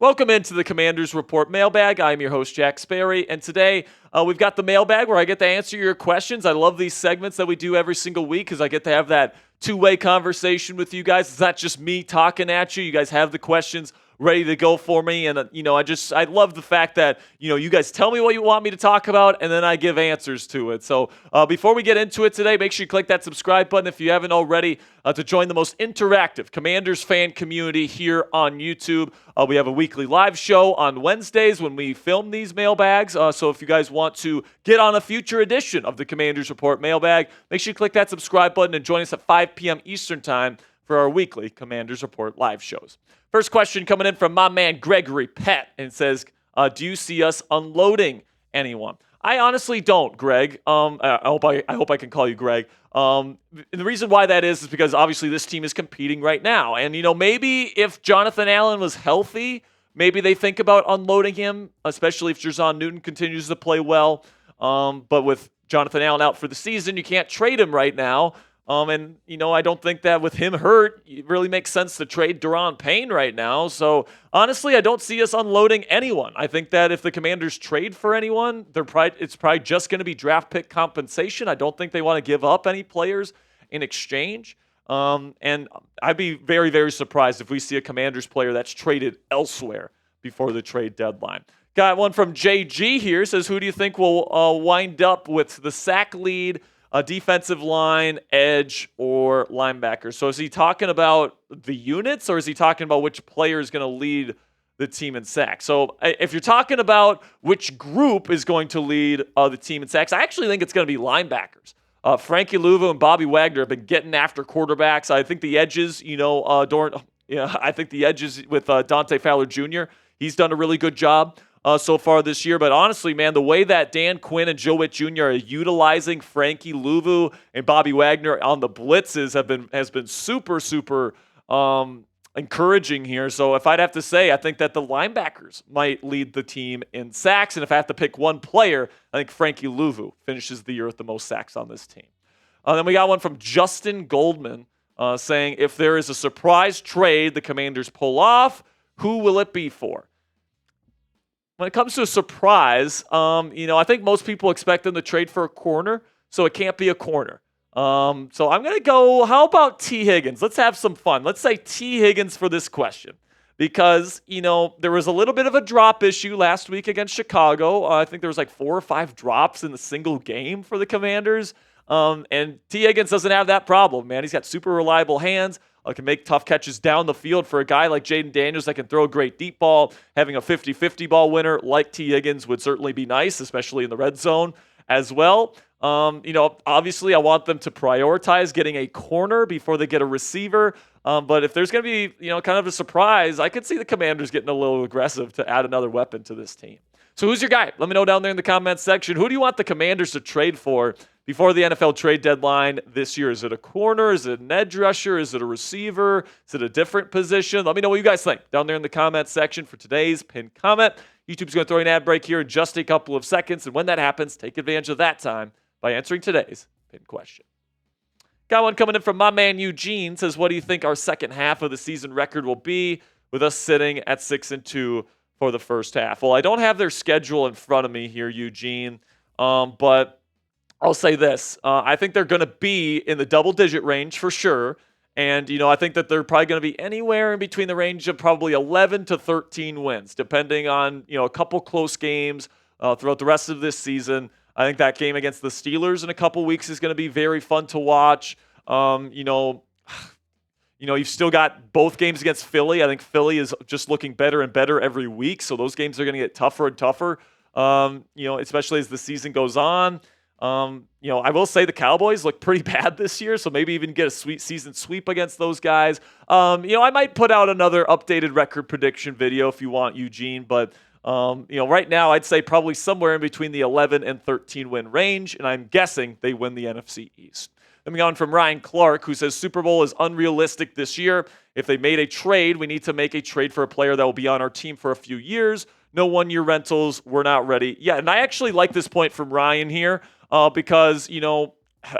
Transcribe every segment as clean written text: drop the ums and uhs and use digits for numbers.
Welcome into the Commanders Report Mailbag. I'm your host, Jack Sperry, and today we've got the mailbag where I get to answer your questions. I love these segments that we do every single week because I get to have that two-way conversation with you guys. It's not just me talking at you. You guys have the questions ready to go for me, and I love the fact that you guys tell me what you want me to talk about, and then I give answers to it. So before we get into it today, make sure you click that subscribe button if you haven't already to join the most interactive Commanders fan community here on YouTube. We have a weekly live show on Wednesdays when we film these mailbags. So if you guys want to get on a future edition of the Commanders Report Mailbag, make sure you click that subscribe button and join us at 5 p.m. Eastern Time for our weekly Commanders Report live shows. First question coming in from my man Gregory Pett, and says, do you see us unloading anyone? I honestly don't, Greg. I hope I can call you Greg. And the reason why that is because obviously this team is competing right now. And, maybe if Jonathan Allen was healthy, maybe they think about unloading him, especially if Jer'Zhan Newton continues to play well. But with Jonathan Allen out for the season, you can't trade him right now. And I don't think that with him hurt, it really makes sense to trade Daron Payne right now. So, honestly, I don't see us unloading anyone. I think that if the Commanders trade for anyone, it's probably just going to be draft pick compensation. I don't think they want to give up any players in exchange. And I'd be very, very surprised if we see a Commanders player that's traded elsewhere before the trade deadline. Got one from JG here. Says, who do you think will wind up with the sack lead, a defensive line, edge, or linebacker? So is he talking about the units, or is he talking about which player is going to lead the team in sacks? So if you're talking about which group is going to lead the team in sacks, I actually think it's going to be linebackers. Frankie Louvu and Bobby Wagner have been getting after quarterbacks. I think the edges, I think the edges with Dante Fowler Jr., he's done a really good job so far this year. But honestly, man, the way that Dan Quinn and Joe Witt Jr. are utilizing Frankie Louvu and Bobby Wagner on the blitzes has been super, super encouraging here. So if I'd have to say, I think that the linebackers might lead the team in sacks. And if I have to pick one player, I think Frankie Louvu finishes the year with the most sacks on this team. Then we got one from Justin Goldman saying, if there is a surprise trade the Commanders pull off, who will it be for? When it comes to a surprise, I think most people expect them to trade for a corner, so it can't be a corner. So I'm going to go, how about T. Higgins? Let's have some fun. Let's say T. Higgins for this question because, there was a little bit of a drop issue last week against Chicago. I think there was like 4 or 5 drops in the single game for the Commanders. And T. Higgins doesn't have that problem, man. He's got super reliable hands. Can make tough catches down the field for a guy like Jaden Daniels that can throw a great deep ball. Having a 50-50 ball winner like T. Higgins would certainly be nice, especially in the red zone as well. Obviously I want them to prioritize getting a corner before they get a receiver. But if there's going to be, kind of a surprise, I could see the Commanders getting a little aggressive to add another weapon to this team. So who's your guy? Let me know down there in the comments section. Who do you want the Commanders to trade for before the NFL trade deadline this year? Is it a corner? Is it an edge rusher? Is it a receiver? Is it a different position? Let me know what you guys think down there in the comments section for today's pinned comment. YouTube's going to throw an ad break here in just a couple of seconds. And when that happens, take advantage of that time by answering today's pinned question. Got one coming in from my man Eugene. Says, what do you think our second half of the season record will be with us sitting at 6-2 for the first half? Well, I don't have their schedule in front of me here, Eugene, but I'll say this. I think they're going to be in the double-digit range for sure, and, I think that they're probably going to be anywhere in between the range of probably 11 to 13 wins, depending on, a couple close games throughout the rest of this season. I think that game against the Steelers in a couple weeks is going to be very fun to watch. You've still got both games against Philly. I think Philly is just looking better and better every week, so those games are going to get tougher and tougher, especially as the season goes on. I will say the Cowboys look pretty bad this year, so maybe even get a sweet season sweep against those guys. I might put out another updated record prediction video if you want, Eugene, but right now I'd say probably somewhere in between the 11 and 13 win range, and I'm guessing they win the NFC East. Coming on from Ryan Clark, who says Super Bowl is unrealistic this year. If they made a trade, we need to make a trade for a player that will be on our team for a few years. No one-year rentals. We're not ready. Yeah, and I actually like this point from Ryan here because,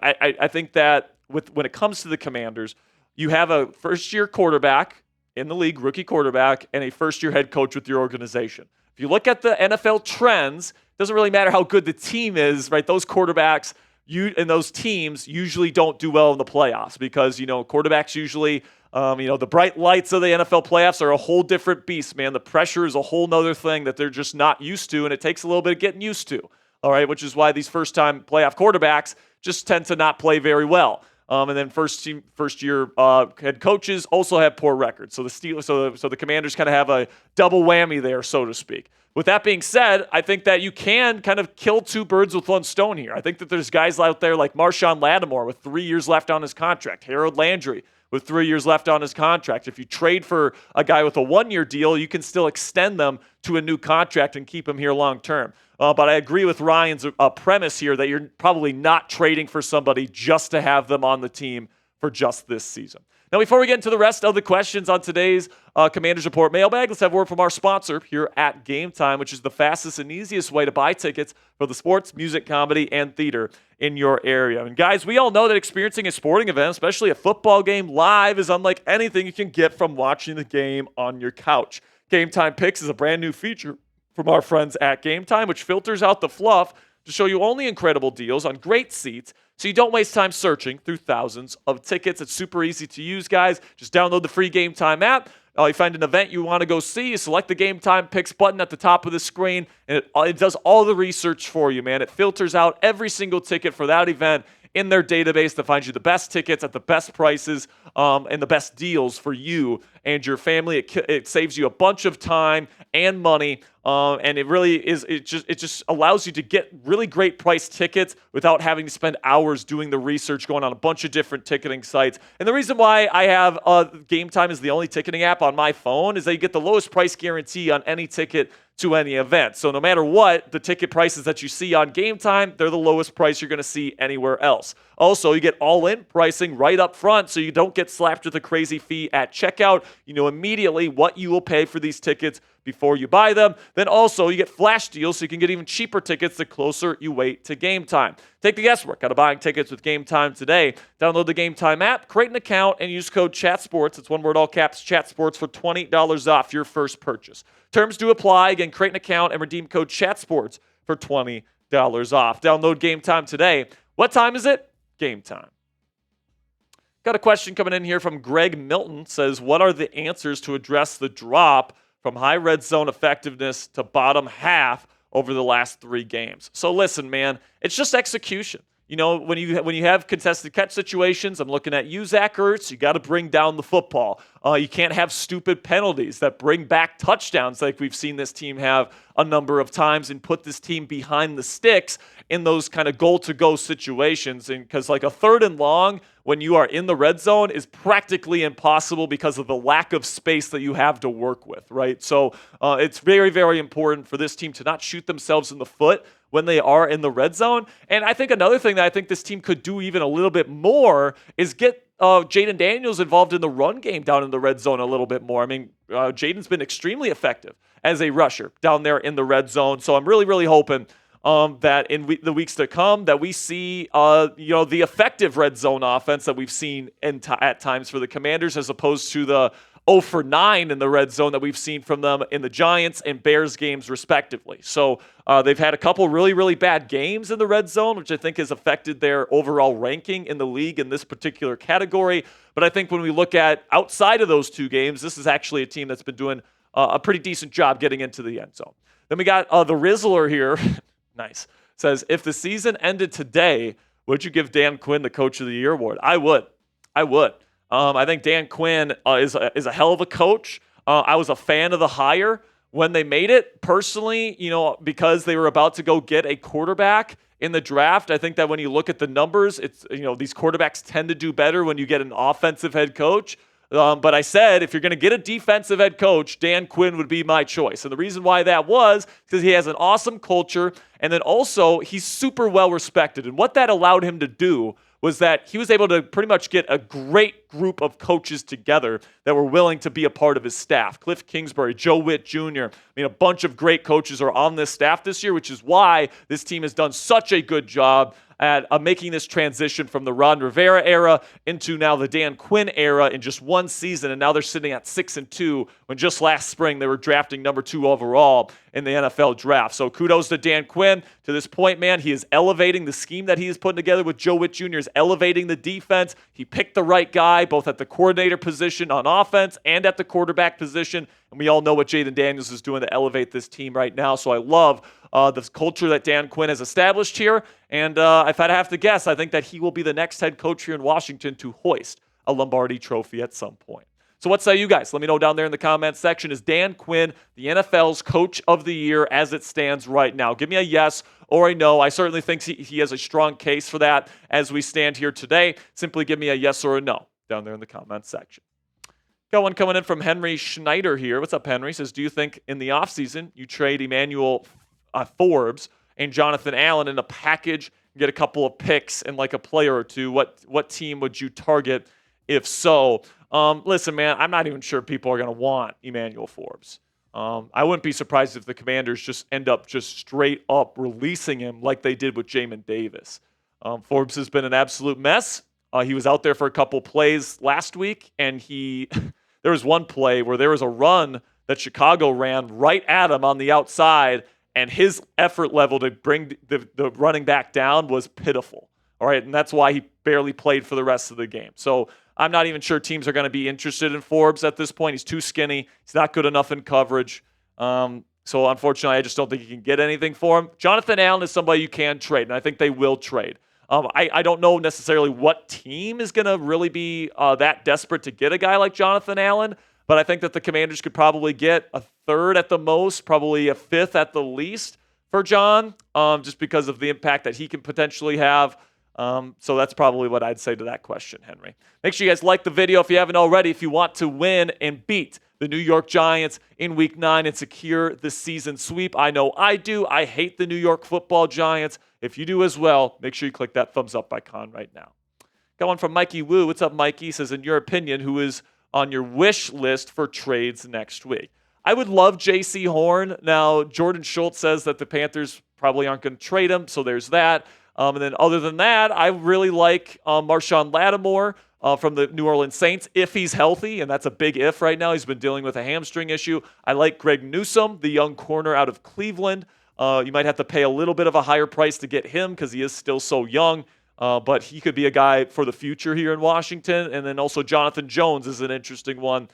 I think that when it comes to the Commanders, you have a first-year quarterback in the league, rookie quarterback, and a first-year head coach with your organization. If you look at the NFL trends, it doesn't really matter how good the team is, right? Those quarterbacks and those teams usually don't do well in the playoffs because, quarterbacks usually, the bright lights of the NFL playoffs are a whole different beast, man. The pressure is a whole nother thing that they're just not used to, and it takes a little bit of getting used to, all right, which is why these first-time playoff quarterbacks just tend to not play very well. And then first-year head coaches also have poor records. So the Commanders kind of have a double whammy there, so to speak. With that being said, I think that you can kind of kill two birds with one stone here. I think that there's guys out there like Marshawn Lattimore with 3 years left on his contract, Harold Landry with 3 years left on his contract. If you trade for a guy with a 1-year deal, you can still extend them to a new contract and keep him here long term. But I agree with Ryan's premise here that you're probably not trading for somebody just to have them on the team for just this season. Now, before we get into the rest of the questions on today's Commanders Report mailbag, let's have a word from our sponsor here at Gametime, which is the fastest and easiest way to buy tickets for the sports, music, comedy, and theater in your area. And guys, we all know that experiencing a sporting event, especially a football game live, is unlike anything you can get from watching the game on your couch. Gametime Picks is a brand new feature from our friends at Gametime, which filters out the fluff to show you only incredible deals on great seats so you don't waste time searching through thousands of tickets. It's super easy to use, guys. Just download the free Gametime app. You find an event you want to go see, you select the Gametime Picks button at the top of the screen, and it does all the research for you, man. It filters out every single ticket for that event in their database to find you the best tickets at the best prices and the best deals for you and your family. It saves you a bunch of time and money, and it really is. It just allows you to get really great price tickets without having to spend hours doing the research, going on a bunch of different ticketing sites. And the reason why I have Gametime as the only ticketing app on my phone is that you get the lowest price guarantee on any ticket to any event. So no matter what, the ticket prices that you see on Gametime, they're the lowest price you're going to see anywhere else. Also, you get all-in pricing right up front, so you don't get slapped with a crazy fee at checkout. You know immediately what you will pay for these tickets before you buy them. Then also, you get flash deals, so you can get even cheaper tickets the closer you wait to game time. Take the guesswork out of buying tickets with Gametime today. Download the Gametime app, create an account, and use code CHATSPORTS. It's one word, all caps, CHATSPORTS for $20 off your first purchase. Terms do apply. Again, create an account and redeem code CHATSPORTS for $20 off. Download Gametime today. What time is it? Game time. Got a question coming in here from Greg Milton. Says, what are the answers to address the drop from high red zone effectiveness to bottom half over the last 3 games? So listen, man, it's just execution. You know, when you have contested catch situations, I'm looking at you, Zach Ertz, you got to bring down the football. You can't have stupid penalties that bring back touchdowns like we've seen this team have a number of times and put this team behind the sticks in those kind of goal-to-go situations. And because like a 3rd and long when you are in the red zone is practically impossible because of the lack of space that you have to work with, right? So it's very, very important for this team to not shoot themselves in the foot when they are in the red zone. And I think another thing that I think this team could do even a little bit more is get Jaden Daniels involved in the run game down in the red zone a little bit more. I mean, Jaden's been extremely effective as a rusher down there in the red zone. So I'm really, really hoping that in the weeks to come that we see, the effective red zone offense that we've seen at times for the Commanders as opposed to the 0 for 9 in the red zone that we've seen from them in the Giants and Bears games respectively. So they've had a couple really, really bad games in the red zone, which I think has affected their overall ranking in the league in this particular category. But I think when we look at outside of those 2 games, this is actually a team that's been doing a pretty decent job getting into the end zone. Then we got the Rizzler here. Nice. Says, if the season ended today, would you give Dan Quinn the Coach of the Year award? I would. I think Dan Quinn is a hell of a coach. I was a fan of the hire when they made it. Personally, because they were about to go get a quarterback in the draft, I think that when you look at the numbers, it's these quarterbacks tend to do better when you get an offensive head coach. But I said, if you're going to get a defensive head coach, Dan Quinn would be my choice. And the reason why that was because he has an awesome culture, and then also he's super well respected. And what that allowed him to do was that he was able to pretty much get a great group of coaches together that were willing to be a part of his staff. Cliff Kingsbury, Joe Witt Jr. A bunch of great coaches are on this staff this year, which is why this team has done such a good job at making this transition from the Ron Rivera era into now the Dan Quinn era in just one season, and now they're sitting at 6-2 when just last spring they were drafting number 2 overall in the NFL draft. So kudos to Dan Quinn. To this point, man, he is elevating the scheme that he is putting together with Joe Witt Jr. is elevating the defense. He picked the right guy, both at the coordinator position on offense and at the quarterback position. And we all know what Jaden Daniels is doing to elevate this team right now. So I love the culture that Dan Quinn has established here. And if I'd have to guess, I think that he will be the next head coach here in Washington to hoist a Lombardi trophy at some point. So what say you guys? Let me know down there in the comments section. Is Dan Quinn the NFL's coach of the year as it stands right now? Give me a yes or a no. I certainly think he has a strong case for that as we stand here today. Simply give me a yes or a no down there in the comments section. Got one coming in from Henry Schneider here. What's up, Henry? Says, do you think in the offseason you trade Emmanuel Forbes and Jonathan Allen in a package and get a couple of picks and like a player or two? What team would you target if so? Listen, man, I'm not even sure people are going to want Emmanuel Forbes. I wouldn't be surprised if the Commanders just end up just straight up releasing him like they did with Jamin Davis. Forbes has been an absolute mess. He was out there for a couple plays last week, and there was one play where there was a run that Chicago ran right at him on the outside, and his effort level to bring the running back down was pitiful. All right, and that's why he barely played for the rest of the game. So I'm not even sure teams are going to be interested in Forbes at this point. He's too skinny. He's not good enough in coverage. So unfortunately, I just don't think you can get anything for him. Jonathan Allen is somebody you can trade, and I think they will trade. I don't know necessarily what team is going to really be that desperate to get a guy like Jonathan Allen, but I think that the Commanders could probably get a third at the most, probably a fifth at the least for John, just because of the impact that he can potentially have. So that's probably what I'd say to that question, Henry. Make sure you guys like the video if you haven't already. If you want to win and beat the New York Giants in Week 9 and secure the season sweep. I know I do. I hate the New York Football Giants. If you do as well, make sure you click that thumbs up icon right now. Got one from Mikey Wu. What's up, Mikey? Says, in your opinion, who is on your wish list for trades next week? I would love J.C. Horn. Now, Jordan Schultz says that the Panthers probably aren't going to trade him, so there's that. And then other than that, I really like Marshawn Lattimore from the New Orleans Saints, if he's healthy, and that's a big if right now. He's been dealing with a hamstring issue. I like Greg Newsome, the young corner out of Cleveland. You might have to pay a little bit of a higher price to get him because he is still so young, but he could be a guy for the future here in Washington. And then also Jonathan Jones is an interesting one,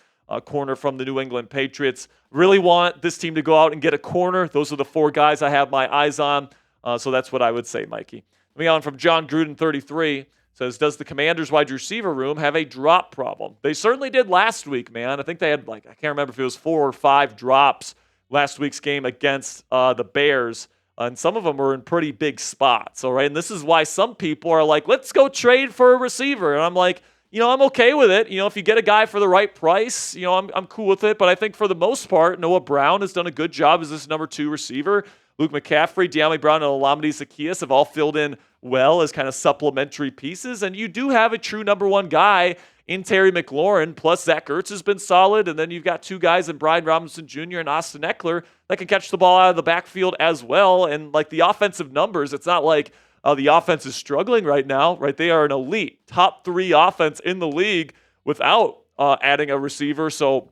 corner from the New England Patriots. Really want this team to go out and get a corner. Those are the 4 guys I have my eyes on. So that's what I would say, Mikey. Moving on from John Gruden, 33, says, does the Commanders wide receiver room have a drop problem? They certainly did last week, man. I think they had, I can't remember if it was 4 or 5 drops last week's game against the Bears. And some of them were in pretty big spots, all right? And this is why some people are like, let's go trade for a receiver. And I'm like, I'm okay with it. If you get a guy for the right price, I'm cool with it. But I think for the most part, Noah Brown has done a good job as this number 2 receiver. Luke McCaffrey, De'Ami Brown, and Olamide Zaccheaus have all filled in well as kind of supplementary pieces. And you do have a true number 1 guy in Terry McLaurin, plus Zach Ertz has been solid. And then you've got 2 guys in Brian Robinson Jr. and Austin Eckler that can catch the ball out of the backfield as well. And like the offensive numbers, it's not like the offense is struggling right now, right? They are an elite top 3 offense in the league without adding a receiver. So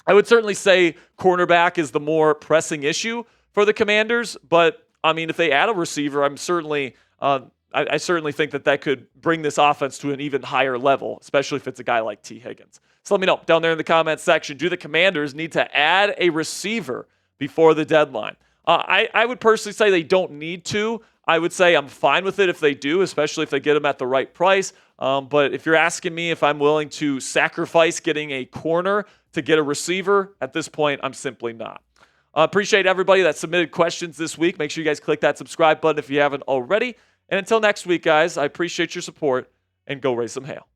I would certainly say cornerback is the more pressing issue for the Commanders, but I mean, if they add a receiver, I certainly think that could bring this offense to an even higher level, especially if it's a guy like T. Higgins. So let me know down there in the comments section, do the Commanders need to add a receiver before the deadline? I would personally say they don't need to. I would say I'm fine with it if they do, especially if they get him at the right price. But if you're asking me if I'm willing to sacrifice getting a corner to get a receiver, at this point, I'm simply not. Appreciate everybody that submitted questions this week. Make sure you guys click that subscribe button if you haven't already. And until next week, guys, I appreciate your support, and go raise some hail.